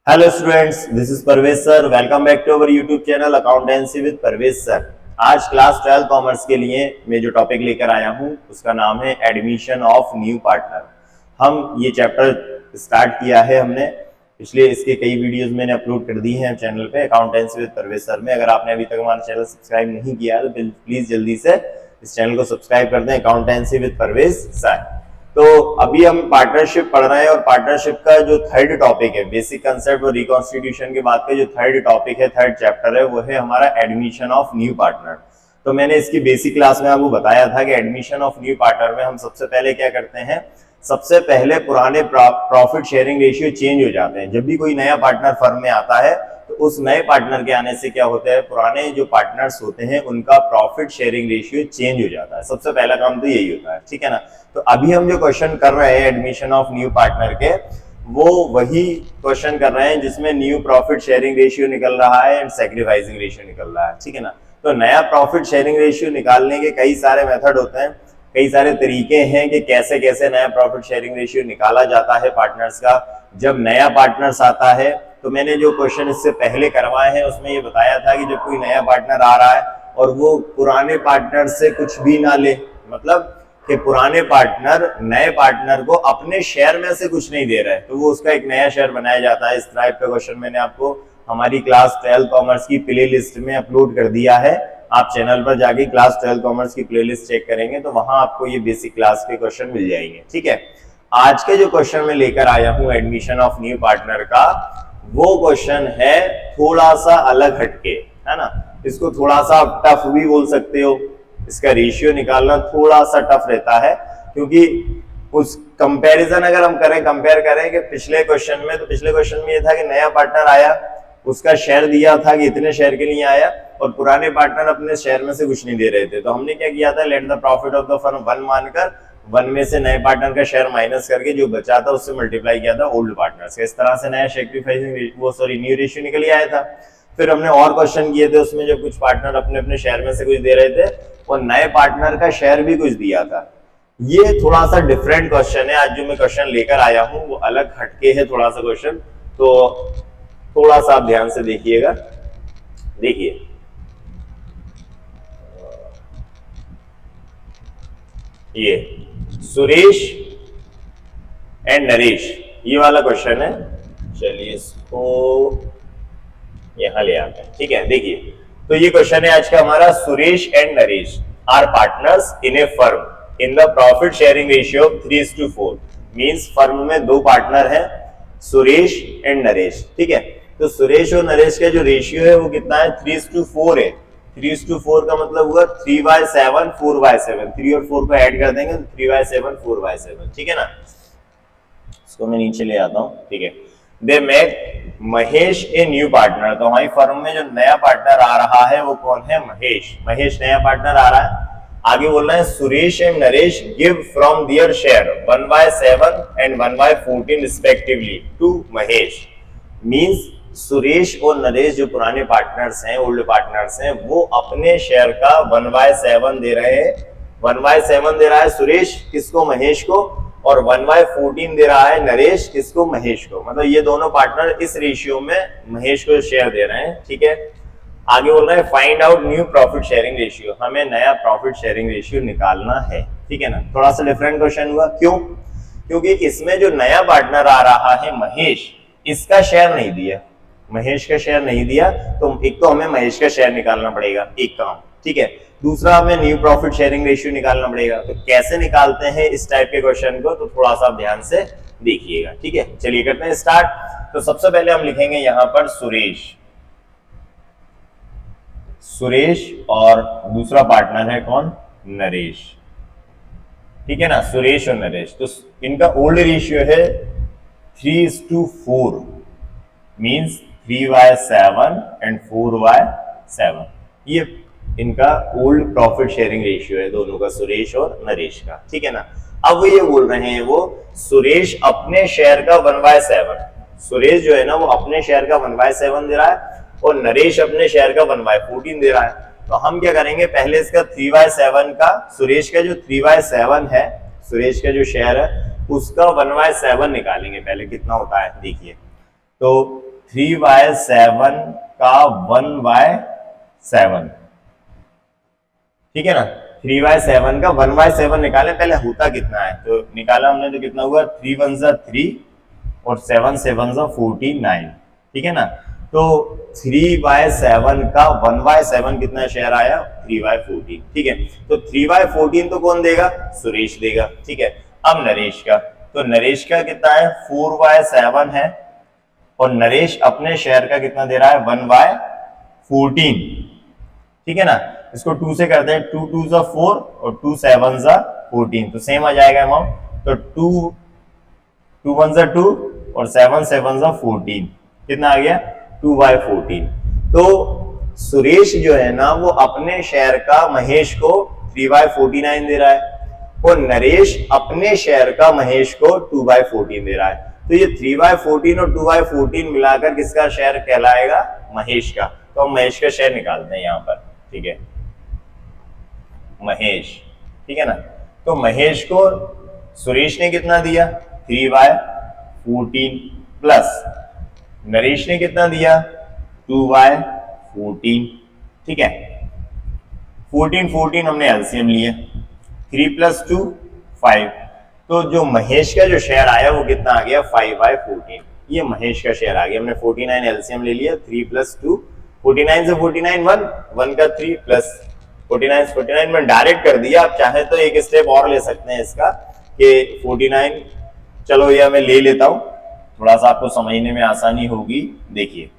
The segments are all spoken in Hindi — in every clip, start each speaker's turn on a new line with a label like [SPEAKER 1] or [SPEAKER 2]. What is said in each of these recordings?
[SPEAKER 1] Hello students, this is Parvez sir. Welcome back to our YouTube channel accountancy with Parvez sir. आज क्लास 12 कॉमर्स के लिए मैं जो टॉपिक लेकर आया हूं उसका नाम है एडमिशन ऑफ न्यू पार्टनर। हम ये चैप्टर स्टार्ट किया है हमने, इसलिए इसके कई वीडियोस मैंने अपलोड कर दी हैं चैनल पे अकाउंटेंसी विद परवेज सर में। अगर आपने अभी तक हमारा चैनल सब्सक्राइब नहीं किया है तो प्लीज जल्दी से इस चैनल को सब्सक्राइब कर दें, अकाउंटेंसी विद परवेज सर। तो अभी हम पार्टनरशिप पढ़ रहे हैं और पार्टनरशिप का जो थर्ड टॉपिक है, बेसिक कंसेप्ट और रिकॉन्स्टिट्यूशन के बाद का जो थर्ड टॉपिक है, थर्ड चैप्टर है, वो है हमारा एडमिशन ऑफ न्यू पार्टनर। तो मैंने इसकी बेसिक क्लास में आपको बताया था कि एडमिशन ऑफ न्यू पार्टनर में हम सबसे पहले क्या करते हैं, सबसे पहले पुराने प्रॉफिट शेयरिंग रेशियो चेंज हो जाते हैं। जब भी कोई नया पार्टनर फर्म में आता है तो उस नए पार्टनर के आने से क्या होता है, पुराने जो पार्टनर्स होते हैं उनका प्रॉफिट शेयरिंग रेशियो चेंज हो जाता है। सबसे पहला काम तो यही होता है, ठीक है ना। तो अभी हम जो क्वेश्चन कर रहे हैं एडमिशन ऑफ न्यू पार्टनर के, वो वही क्वेश्चन कर रहे हैं जिसमें न्यू प्रॉफिट शेयरिंग रेशियो निकल रहा है एंड सैक्रिफाइसिंग रेशियो निकल रहा है, ठीक है ना। तो नया प्रॉफिट शेयरिंग रेशियो निकालने के कई सारे मेथड होते हैं, कई सारे तरीके हैं कि कैसे कैसे नया प्रॉफिट शेयरिंग रेशियो निकाला जाता है पार्टनर्स का। जब नया पार्टनर्स आता है तो मैंने जो क्वेश्चन इससे पहले करवाए हैं उसमें ये बताया था कि जब कोई नया पार्टनर आ रहा है और वो पुराने पार्टनर से कुछ भी ना ले, मतलब कि पुराने पार्टनर नए पार्टनर को अपने शेयर में से कुछ नहीं दे रहा है, तो वो उसका एक नया शेयर बनाया जाता है। इस टाइप का क्वेश्चन मैंने आपको हमारी क्लास 12 कॉमर्स की प्ले लिस्ट में अपलोड कर दिया है। आप चैनल पर जाके क्लास 12 कॉमर्स की प्लेलिस्ट चेक करेंगे तो वहां आपको ये बेसिक क्लास के क्वेश्चन मिल जाएंगे, ठीक है। आज के जो क्वेश्चन मैं लेकर आया हूं एडमिशन ऑफ न्यू पार्टनर का, वो क्वेश्चन है थोड़ा सा अलग हटके, है ना। इसको थोड़ा सा टफ भी बोल सकते हो, इसका रेशियो निकालना थोड़ा सा टफ रहता है क्योंकि उस कंपैरिजन अगर हम कंपेयर करें कि पिछले क्वेश्चन में, तो पिछले क्वेश्चन में ये था कि नया पार्टनर आया, उसका शेयर दिया था कि इतने शेयर के लिए आया और पुराने पार्टनर अपने शेयर में से कुछ नहीं दे रहे थे। तो हमने क्या किया था, let the profit of the firm 1 मानकर 1 में से नए पार्टनर का शेयर माइनस करके जो बचा था उससे मल्टीप्लाई किया था ओल्ड पार्टनर्स का। इस तरह से नया सैक्रिफाइसिंग न्यू रेशियो निकल आया था। फिर हमने और क्वेश्चन किए थे उसमें जब कुछ पार्टनर अपने अपने शेयर में से कुछ दे रहे थे और नए पार्टनर का शेयर भी कुछ दिया था। ये थोड़ा सा डिफरेंट क्वेश्चन है। आज जो मैं क्वेश्चन लेकर आया हूं वो अलग हटके है थोड़ा सा क्वेश्चन, तो थोड़ा सा आप ध्यान से देखिएगा। देखिए ये सुरेश एंड नरेश, ये वाला क्वेश्चन है। चलिए इसको यहां ले आते हैं, ठीक है। देखिए तो ये क्वेश्चन है आज का हमारा, Suresh and Naresh are partners in a firm in the profit sharing ratio 3:4। Means firm में दो पार्टनर हैं, सुरेश एंड नरेश, ठीक है। तो सुरेश और नरेश का जो रेशियो है वो कितना है, 3:4 है। 3:4 का मतलब हुआ 3/7 4/7, 3 और 4 को ऐड कर देंगे तो 3/7 4/7, ठीक है ना। इसको मैं नीचे ले आता हूं, ठीक है। They make Mahesh a new partner. तो हमारी फर्म में जो नया पार्टनर आ रहा है वो कौन है, महेश। महेश नया पार्टनर आ रहा है। आगे बोल रहे हैं Suresh and Naresh give from their share 1/7 and 1/14 respectively to Mahesh. Means Suresh और नरेश जो पुराने पार्टनर्स हैं, ओल्ड पार्टनर्स हैं, वो अपने शेयर का 1/7 दे रहे हैं। 1/7 दे रहा है सुरेश किसको, महेश को, और 1/14 दे रहा है नरेश किसको, महेश को। मतलब ये दोनों पार्टनर इस रेशियो में महेश को शेयर दे रहे हैं, ठीक है। आगे बोल रहे हैं find out new profit sharing ratio. हमें नया प्रॉफिट शेयरिंग रेशियो निकालना है, ठीक है ना। थोड़ा सा डिफरेंट क्वेश्चन हुआ, क्यों? क्योंकि इसमें जो नया पार्टनर आ रहा है महेश, इसका शेयर नहीं दिया, महेश का शेयर नहीं दिया, तो एक तो हमें महेश का शेयर निकालना पड़ेगा, एक काम, ठीक है। दूसरा हमें न्यू प्रॉफिट शेयरिंग रेशियो निकालना पड़ेगा। तो कैसे निकालते हैं इस टाइप के क्वेश्चन को, तो थोड़ा सा ध्यान से देखिएगा, ठीक है। चलिए करते हैं स्टार्ट। तो सबसे पहले हम लिखेंगे यहां पर सुरेश, सुरेश और दूसरा पार्टनर है कौन, नरेश, ठीक है ना। सुरेश और नरेश, तो इनका ओल्ड रेशियो है 3:4, मींस 3/7 एंड 4/7। ये इनका ओल्ड प्रॉफिट शेयरिंग रेशियो है दोनों का, सुरेश और नरेश का, ठीक है ना। अब वो ये बोल रहे हैं, वो सुरेश अपने शेयर का 1/7, सुरेश जो है ना वो अपने शेयर का 1/7 दे रहा है और नरेश अपने शेयर का 1/14 दे रहा है। तो हम क्या करेंगे, पहले इसका 3/7 का, सुरेश का जो 3/7 है, सुरेश का जो शेयर है उसका 1/7 निकालेंगे पहले, कितना होता है देखिए। तो 3/7 का 1/7, ठीक है ना। 3/7 का 1/7 निकालें, पहले होता कितना है तो निकाला हमने, तो कितना हुआ 3 1 3 और 7 7 49, ठीक है ना। तो 3/7 का 1/7 कितना शेयर आया 3/14, ठीक है। तो 3/14 तो कौन देगा, सुरेश देगा, ठीक है। अब नरेश का, तो नरेश का कितना है 4/7 है, और नरेश अपने शेयर का कितना दे रहा है 1/14, ठीक है ना। इसको 2 से करते हैं, 2 2 4 और 2 7 14, तो सेम आ जाएगा अमाउंट। तो 2 1 2 और 7 7 14, कितना आ गया 2/14। तो सुरेश जो है ना वो अपने शेयर का महेश को 3/49 दे रहा है, और नरेश अपने शेयर का महेश को 2/14 दे रहा है। तो ये 3/14 और 2/14 मिलाकर किसका शेयर कहलाएगा, महेश का। तो हम महेश का शेयर निकालते हैं यहाँ पर, ठीक है, महेश, ठीक है ना। तो महेश को सुरेश ने कितना दिया 3/14 प्लस नरेश ने कितना दिया 2/14, ठीक है। 14 14 हमने एलसीएम लिया, 3 + 2 5, तो जो महेश का जो शेयर आया वो कितना आ गया 5/14, ये महेश का शेयर आ गया। हमने 49 एलसीएम ले लिया, 3 + 2 49 से 49 1 का 3 प्लस 49 49 में डायरेक्ट कर दिया। आप चाहे तो एक स्टेप और ले सकते हैं इसका कि 49, चलो यह मैं ले लेता हूं, थोड़ा सा आपको समझने में आसानी होगी। देखिए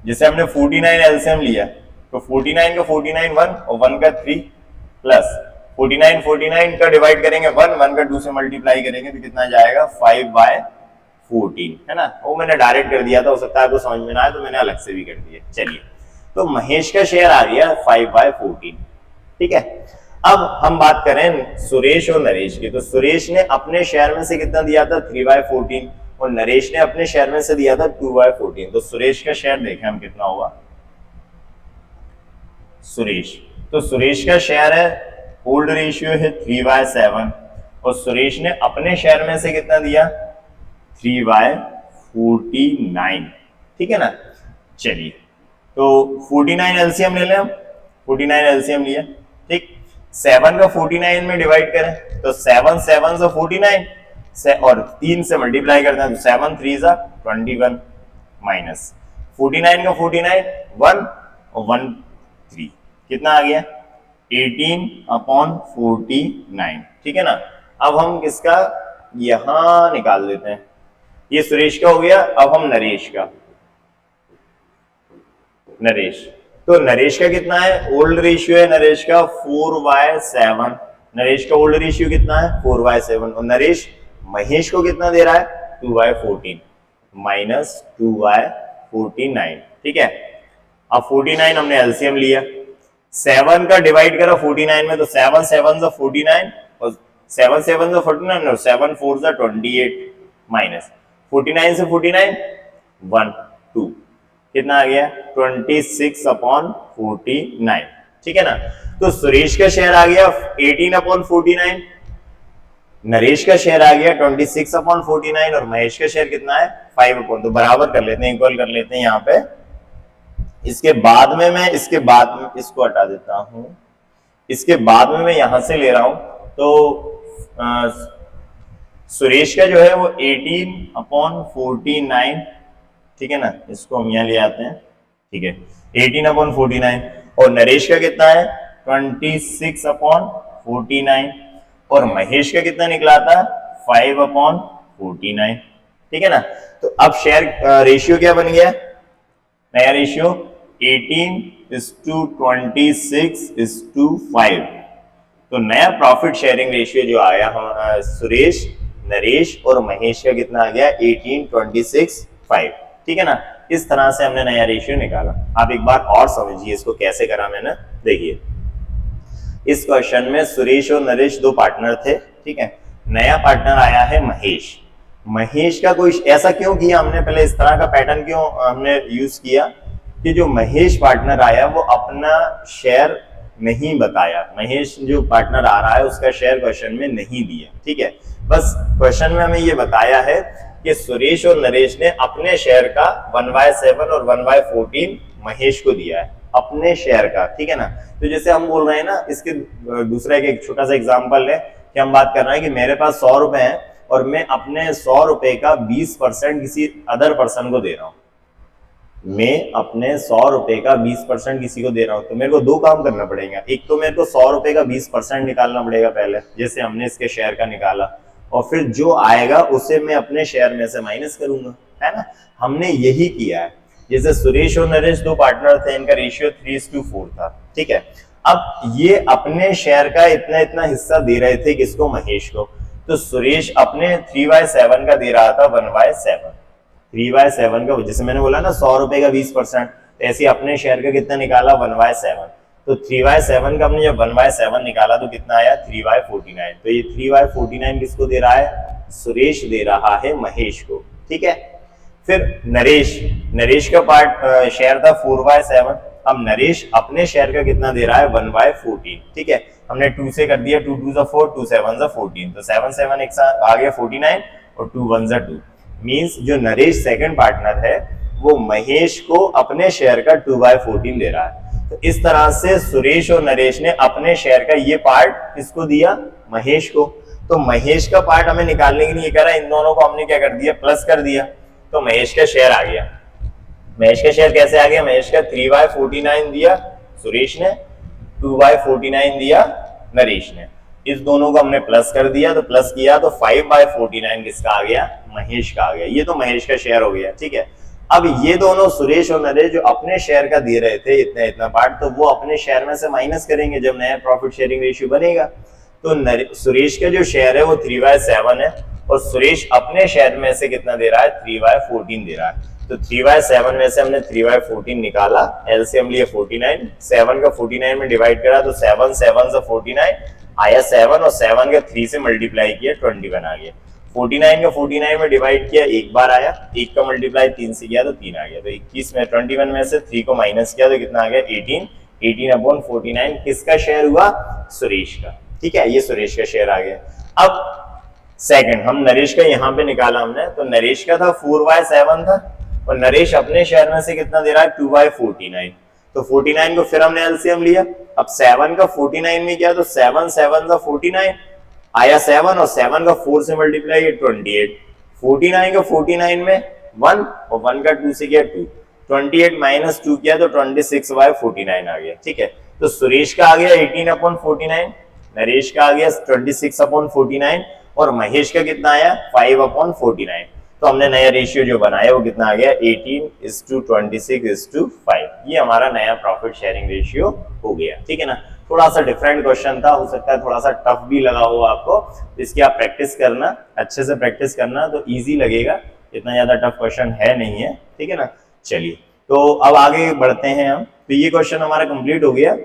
[SPEAKER 1] जैसे हमने 49 एलसीएम लिया, तो 49 का 49 1 और 1 का 3 प्लस 49 49 का डिवाइड करेंगे 1 1 का 2 से मल्टीप्लाई करेंगे तो कितना जाएगा 5/14, है ना। वो मैंने डायरेक्ट कर दिया था, हो सकता है आपको समझ में ना आए तो मैंने अलग से भी कर दिया। चलिए, तो महेश का शेयर आ गया 5/14, ठीक है। अब हम बात करें सुरेश और नरेश की, तो सुरेश ने अपने शेयर में से कितना दिया था 3/14 और नरेश ने अपने शेयर में से दिया था 2/14। तो सुरेश का शेयर देखें हम कितना हुआ, सुरेश, तो सुरेश का शेयर है, ओल्ड रेशियो है 3/7 और सुरेश ने अपने शेयर में से कितना दिया 3/49, ठीक है ना। चलिए, तो 49 एलसीएम ले लें हम, 49 एलसीएम लिया, ठीक। 7 का 49 में डिवाइड करें तो 7 7 से 49 से और 3 से मल्टीप्लाई करते हैं तो 7 3 21 माइनस 49 का 49 1 और 1 3, कितना आ गया 18/49, ठीक है ना। अब हम किसका यहां निकाल देते हैं, ये सुरेश का हो गया। अब हम नरेश का, नरेश, तो नरेश का कितना है, ओल्ड रेशियो है नरेश का 4/7, नरेश का ओल्ड रेशियो कितना है 4/7 और नरेश महेश को कितना दे रहा है 2/14 माइनस 2/49, ठीक है। अब 49 हमने एलसीएम लिया, 7 का डिवाइड करा 49 में तो 7 7 49 और 7 7 49 और 7 4 28 माइनस 49 से 49 1 2, कितना आ गया 26/49, ठीक है ना। तो सुरेश का शेयर आ गया 18/49, नरेश का शेयर आ गया 26/49 और महेश का शेयर कितना है 5, तो बराबर कर लेते हैं, इक्वल कर लेते हैं यहाँ पे। इसके बाद में मैं इसको हटा देता हूं, इसके बाद में मैं यहां से ले रहा हूं, तो सुरेश का जो है वो 18/49, ठीक है ना, इसको हम यहां ले आते हैं, ठीक है 18/49 और नरेश का कितना है 26/49 और महेश का कितना निकला था 5/49, ठीक है ना। तो अब शेयर रेशियो क्या बन गया, नया रेशियो 18:26:5, तो नया प्रॉफिट शेयरिंग रेशियो जो आया सुरेश नरेश और महेश का कितना आ गया 18:26:5, ठीक है ना। इस तरह से हमने नया रेशियो निकाला। आप एक बार और समझिए इसको कैसे करा मैंने, देखिए इस क्वेश्चन में सुरेश और नरेश दो पार्टनर थे, ठीक है। नया पार्टनर आया है महेश, महेश का कोई ऐसा क्यों किया हमने, पहले इस तरह का पैटर्न क्यों हमने यूज किया कि जो महेश पार्टनर आया वो अपना शेयर नहीं बताया, महेश जो पार्टनर आ रहा है उसका शेयर क्वेश्चन में नहीं दिया, ठीक है। बस क्वेश्चन में हमें ये बताया है कि सुरेश और नरेश ने अपने शेयर का 1/7 और 1/14 महेश को दिया है, अपने शेयर का, ठीक है ना। तो जैसे हम बोल रहे हैं ना, इसके दूसरा एक छोटा सा एग्जांपल है कि हम बात कर रहे हैं कि मेरे पास 100 रुपए हैं और मैं अपने 100 रुपए का 20% किसी अदर पर्सन को दे रहा हूं। मैं अपने 100 रुपए का 20% किसी को दे रहा हूं, तो मेरे को दो काम करना पड़ेगा। एक तो मेरे को 100 रुपए का 20% निकालना पड़ेगा पहले, जैसे हमने इसके शेयर का निकाला, और फिर जो आएगा उसे मैं अपने शेयर में से माइनस करूंगा, है ना। हमने यही किया है। जैसे सुरेश और नरेश दो पार्टनर थे, इनका रेशियो 3:4 था, ठीक है। अब ये अपने शेयर का इतना इतना हिस्सा दे रहे थे किसको, महेश को। तो सुरेश अपने 3/7 का दे रहा था 1/7, 3/7 का, जैसे मैंने बोला ना 100 रुपए का 20%, ऐसे अपने शेयर का कितना निकाला, 1/7। तो 3/7 का हमने जब 1/7 निकाला तो कितना आया, 3/49। तो ये 3/49 किसको दे रहा है, सुरेश दे रहा है महेश को, ठीक है। फिर नरेश का पार्ट शेयर था 4/7। अब नरेश अपने शेयर का कितना दे रहा है, 1/14, ठीक है। हमने 2 से कर दिया, 2 2 4, 2 7 14, तो 7 7 एक साथ आ गया 49 और 2 1 2। मींस जो नरेश सेकंड पार्टनर है वो महेश को अपने शेयर का 2/14 दे रहा है। तो इस तरह से सुरेश और नरेश ने अपने शेयर का ये पार्ट किसको दिया, महेश को। तो महेश का पार्ट हमें निकालने के लिए कह रहा है, इन दोनों को हमने क्या कर दिया, प्लस कर दिया, तो महेश का शेयर आ गया। महेश का शेयर कैसे आ गया, महेश का 3/49 दिया सुरेश ने, 2/49 दिया नरेश ने। इस दोनों को हमने प्लस कर दिया, तो प्लस किया तो 5/49 किसका आ गया, महेश का आ गया। ये तो महेश का शेयर हो गया, ठीक है। अब ये दोनों सुरेश और नरेश जो अपने शेयर का दे रहे थे इतना इतना पार्ट, तो वो अपने शेयर में से माइनस करेंगे जब नया प्रॉफिट शेयरिंग रेशियो बनेगा। तो सुरेश का जो शेयर है वो 3/7 है और सुरेश अपने शेयर में से कितना दे रहा है, 3/14 दे रहा है। तो 3/7 में से हमने 3/14 निकाला, एलसीएम लिए 49, 7 का 49 में डिवाइड करा तो 7 7 से 49 आया 7, और 7 का 3 से मल्टीप्लाई किया 21 आ गया। 49 का 49 में डिवाइड किया, एक बार आया, 1 का मल्टीप्लाई 3 से किया तो 3 आ गया। तो 21 में 21 में से 3 को माइनस किया तो कितना आ गया, 18, 18/49 किसका शेयर हुआ, सुरेश का, ठीक है। ये सुरेश का शेयर आ गया। अब सेकंड हम नरेश का यहाँ पे निकाला हमने, तो नरेश का था 4/7 था और नरेश अपने शेयर में से कितना दे रहा है, 2/49। तो 49 को फिर हमने एलसीएम लिया। अब 7 का 49 में किया तो 7 7 का 49 आया 7, और 7 का 4 से मल्टीप्लाई 28, 49 का 49 में 1 और 1 का 2 से किया 2, 28 माइनस 2 किया तो 26/49 आ गया, ठीक है। तो सुरेश का आ गया 18/49, नरेश का आ गया 26/49 और महेश का कितना आया, 5/49। तो हमने नया रेशियो जो बनाया वो कितना आ गया, 18:26:5। ये हमारा नया प्रॉफिट शेयरिंग रेशियो हो गया, ठीक है ना। थोड़ा सा डिफरेंट क्वेश्चन था, हो सकता है थोड़ा सा टफ भी लगा हो आपको, इसकी आप प्रैक्टिस करना, अच्छे से प्रैक्टिस करना तो इजी लगेगा। इतना ज्यादा टफ क्वेश्चन है नहीं है, ठीक है ना। चलिए तो अब आगे बढ़ते हैं हम। तो ये क्वेश्चन हमारा कंप्लीट हो गया,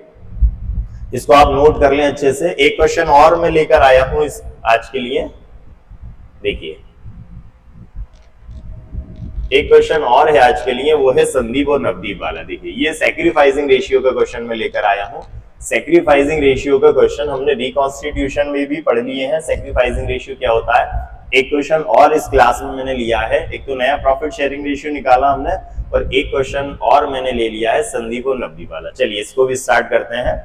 [SPEAKER 1] इसको आप नोट कर लें अच्छे से। एक क्वेश्चन और मैं लेकर आया हूं इस आज के लिए, देखिए एक क्वेश्चन और है आज के लिए, वो है संदीप और नवदीप वाला। देखिए ये सैक्रिफाइसिंग रेशियो का क्वेश्चन मैं लेकर आया हूं। सैक्रिफाइसिंग रेशियो का क्वेश्चन हमने रिकॉन्स्टिट्यूशन में भी पढ़ लिए हैं, सैक्रिफाइसिंग रेशियो क्या होता है। एक क्वेश्चन और इस क्लास में मैंने लिया है, एक तो नया प्रॉफिट शेयरिंग रेशियो निकाला हमने, और एक क्वेश्चन और मैंने ले लिया है संदीप और नवदीप वाला। चलिए इसको भी स्टार्ट करते हैं।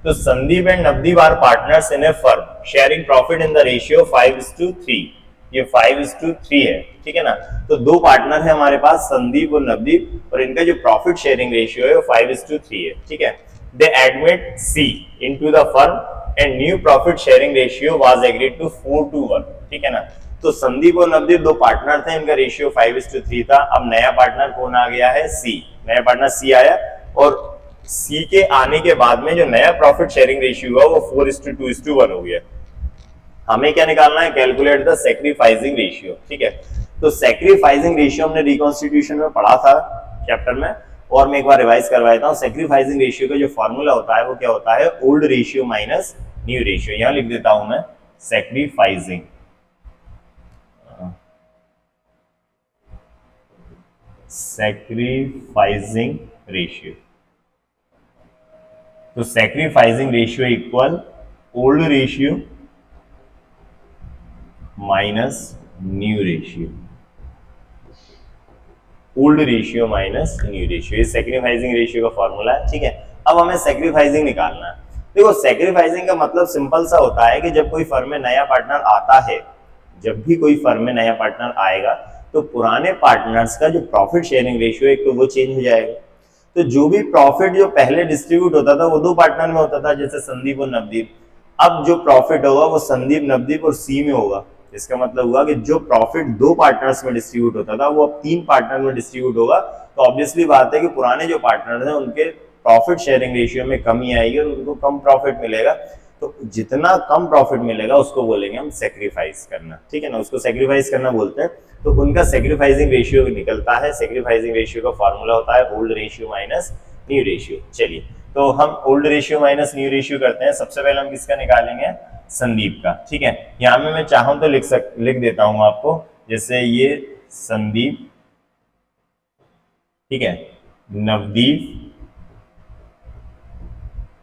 [SPEAKER 1] तो Sandeep and Navdeep are partners in a firm sharing profit in the ratio 5:3। ये 5:3 है, ठीक है ना। तो दो पार्टनर है हमारे पास, संदीप और नवदीप, और इनका जो प्रॉफिट शेयरिंग रेशियो है वो 5:3 है, ठीक है। They admit C into the firm and new profit sharing ratio was agreed to 4:1, ठीक है ना। तो संदीप और नवदीप दो पार्टनर थे, इनका रेशियो 5:3 था। अब नया पार्टनर कौन आ गया है, सी, नया पार्टनर सी आया, और सी के आने के बाद में जो नया प्रॉफिट शेयरिंग रेशियो हुआ वो 4:2:1 हो गया। हमें क्या निकालना है, कैलकुलेट द सैक्रिफाइसिंग रेशियो, ठीक है। तो सैक्रिफाइसिंग रेशियो हमने रिकॉन्स्टिट्यूशन में पढ़ा था चैप्टर में, और मैं एक बार रिवाइज करवा देता हूं। सैक्रिफाइसिंग रेशियो का जो फॉर्मूला होता है वो क्या होता है, old ratio minus new ratio. यहां लिख देता हूं मैं, सैक्रिफाइसिंग सैक्रिफाइसिंग रेशियो। तो sacrificing ratio equal old ratio minus new ratio. Old ratio minus new ratio, ये सेक्रीफाइसिंग रेशियो का फॉर्मूला है। ठीक है, अब हमें सेक्रीफाइसिंग निकालना है। देखो सेक्रीफाइसिंग का मतलब सिंपल सा होता है कि जब कोई फर्म में नया पार्टनर आता है, जब भी कोई फर्म में नया पार्टनर आएगा तो पुराने पार्टनर्स का जो प्रॉफिट शेयरिंग रेशियो है तो वो चेंज हो जाएगा। तो जो भी प्रॉफिट जो पहले डिस्ट्रीब्यूट होता था वो दो पार्टनर में होता था, जैसे संदीप और नवदीप। अब जो प्रॉफिट होगा वो संदीप, नवदीप और सी में होगा। इसका मतलब हुआ कि जो प्रॉफिट दो पार्टनर्स में डिस्ट्रीब्यूट होता था वो अब तीन पार्टनर में डिस्ट्रीब्यूट होगा। तो ऑब्वियसली बात है कि पुराने जो पार्टनर हैं उनके प्रॉफिट शेयरिंग रेशियो में कमी आएगी और उनको कम प्रॉफिट मिलेगा। तो जितना कम प्रॉफिट मिलेगा उसको बोलेंगे हम सेक्रीफाइस करना। ठीक है ना, उसको सेक्रीफाइस करना बोलते हैं। तो उनका सेक्रीफाइसिंग रेशियो निकलता है। सेक्रीफाइसिंग रेशियो का फॉर्मूला होता है old ratio minus new ratio. चलिए, तो हम old ratio minus new ratio करते हैं। सबसे पहले हम किसका निकालेंगे? संदीप का। ठीक है, यहाँ में मैं चाहूं तो लिख देता हूं आपको, जैसे ये संदीप, ठीक है, नवदीप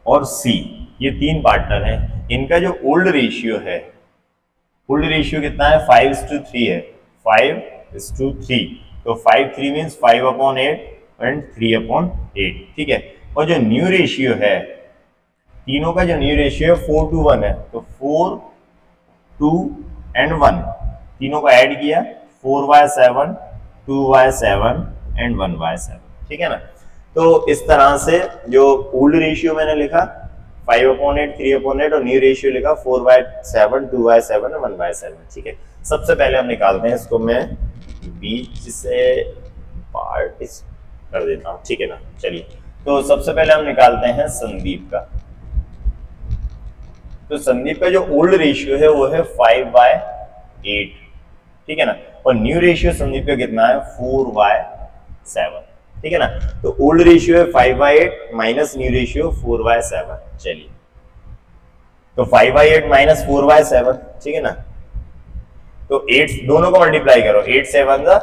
[SPEAKER 1] और सी, ये तीन पार्टनर हैं। इनका जो ओल्ड रेशियो है, ओल्ड रेशियो कितना है? 5:3 है। 5:3, तो 5:3 मीन्स 5/8 एंड 3/8। ठीक है, और जो न्यू रेशियो है, तीनों का जो न्यू रेशियो है 4:1 है। तो 4, 2 एंड 1, तीनों को ऐड किया 4/7, 2/7 एंड 1/7। ठीक है ना, तो इस तरह से जो ओल्ड रेशियो मैंने लिखा 5/8, 3/8 और न्यू रेशियो लिखा 4/7, 2/7 और 1/7। ठीक है, सबसे पहले हम निकालते हैं इसको, मैं बीच से पार्ट कर देता हूं। ठीक है ना, चलिए, तो सबसे पहले हम निकालते हैं संदीप का। तो संदीप का जो ओल्ड रेशियो है वो है 5/8। ठीक है ना, और न्यू रेशियो संदीप का कितना है? 4/7। ठीक है ना, तो ओल्ड रेशियो है 5/8 माइनस न्यू रेशियो 4/7। चलिए, तो 5/8 माइनस 4/7, ठीक है ना, तो 8 दोनों को मल्टीप्लाई करो, 8 7 जा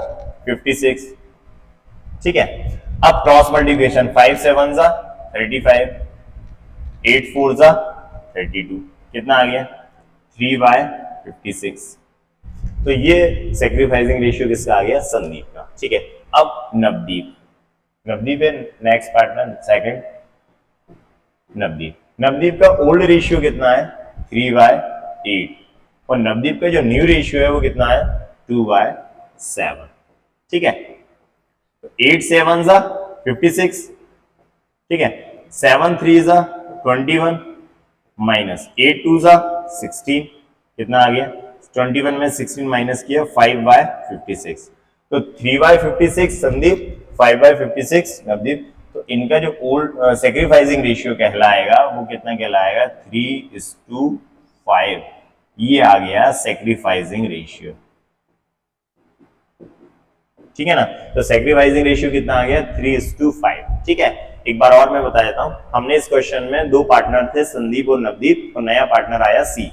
[SPEAKER 1] 56। ठीक है, अब क्रॉस मल्टीप्लिकेशन, 5 7 जा 35, 8 4 जा 32, कितना आ गया? 3/56। तो ये सेक्रीफाइसिंग रेशियो किसका आ गया? संदीप का। ठीक है, अब नवदीप, नवदीप है next partner, second Navdeep. Navdeep का ओल्ड रेशियो कितना है? 3/8, और नवदीप का जो न्यू रेशियो है वो कितना है? 2/7। ठीक है, तो 8 7 जा 56, ठीक है, 7 3 जा 21 माइनस 8 2 जा 16, कितना आ गया? 21 में 16 माइनस किया 5/56। तो 3/56 संदीप, 5/56 नवदीप। तो इनका जो ओल्ड सेक्रीफाइसिंग रेशियो कहलाएगा वो कितना कहलाएगा? 3:5। ये आ गया सेक्रीफाइसिंग रेशियो। ठीक है ना, तो सेक्रीफाइसिंग रेशियो कितना आ गया? 3:5। ठीक है, एक बार और मैं बता देता हूं। हमने इस क्वेश्चन में दो पार्टनर थे, संदीप और नवदीप, और नया पार्टनर आया सी।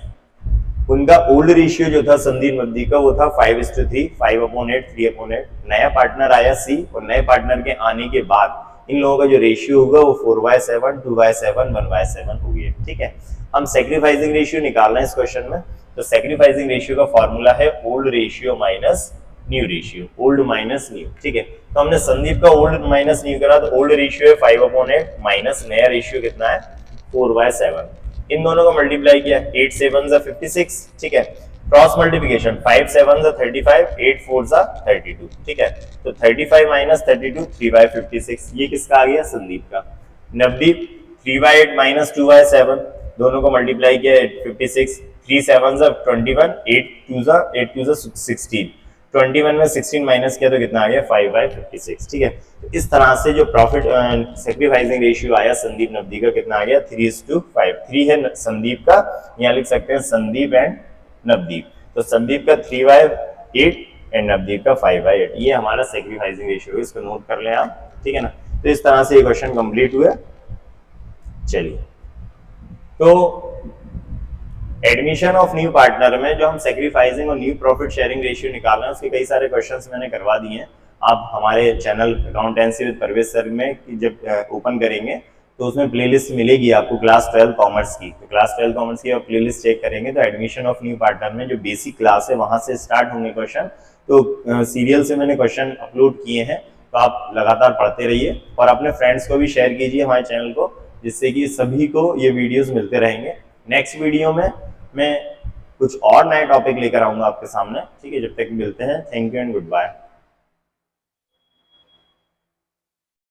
[SPEAKER 1] उनका ओल्ड रेशियो जो था संदीप नवदीप का वो था 5:3, 5/8, 3/8। नया पार्टनर आया सी, और नए पार्टनर के आने के बाद इन लोगों का जो रेशियो होगा वो 4/7, 2/7, 1/7 हो गया। ठीक है, हम सेक्रीफाइसिंग रेशियो निकालना है इस क्वेश्चन में। तो सेक्रीफाइसिंग रेशियो का फॉर्मूला है old ratio minus new ratio, old minus new. ठीक है, तो हमने संदीप का ओल्ड माइनस न्यू करा, तो ओल्ड रेशियो है 5/8 माइनस नया रेशियो कितना है? 4/7। इन दोनों को मल्टीप्लाई किया, 8 7 जा 56। ठीक है, क्रॉस मल्टीप्लिकेशन, 5 7 जा 35, 8 4 जा 32। ठीक है, तो 35 माइनस 32 3/56, ये किसका आ गया? संदीप का। नवदीप 3/8 माइनस 2/7, दोनों को मल्टीप्लाई किया 56, 3 7 जा 21, 8 2 जा 16, 21 में 16 माइनस किया तो कितना आ गया? 5/56। ठीक है, तो इस तरह से जो प्रॉफिट सेक्रीफाइसिंग रेशियो आया संदीप नवदीप का कितना आ गया? 3:5। 3 है संदीप का, यहाँ लिख सकते हैं संदीप एंड नवदीप। तो संदीप का 3/8 एंड नवदीप का 5/8, ये हमारा सेक्रीफाइसिंग रेशियो है, इसको नोट कर लें आप। ठीक है ना, तो इस तरह से ये क्वेश्चन कंप्लीट हुआ। चलिए, तो एडमिशन ऑफ न्यू पार्टनर में जो हम सेक्रीफाइसिंग और न्यू प्रॉफिट शेयरिंग रेशियो निकाल रहे हैं उसके कई सारे क्वेश्चंस मैंने करवा दिए हैं। आप हमारे channel accountancy with Parvez sir में जब ओपन करेंगे तो उसमें प्लेलिस्ट मिलेगी आपको क्लास 12 कॉमर्स की। तो क्लास 12 कॉमर्स की आप प्लेलिस्ट चेक करेंगे तो एडमिशन ऑफ न्यू पार्टनर में जो बेसिक क्लास है वहां से स्टार्ट होंगे क्वेश्चन। तो सीरियल से मैंने क्वेश्चन अपलोड किए हैं, तो आप लगातार पढ़ते रहिए और अपने फ्रेंड्स को भी शेयर कीजिए हमारे चैनल को, जिससे कि सभी को ये वीडियोस मिलते रहेंगे। नेक्स्ट वीडियो में मैं कुछ और नए टॉपिक लेकर आऊंगा आपके सामने। ठीक है, जब तक मिलते हैं, thank you and good bye.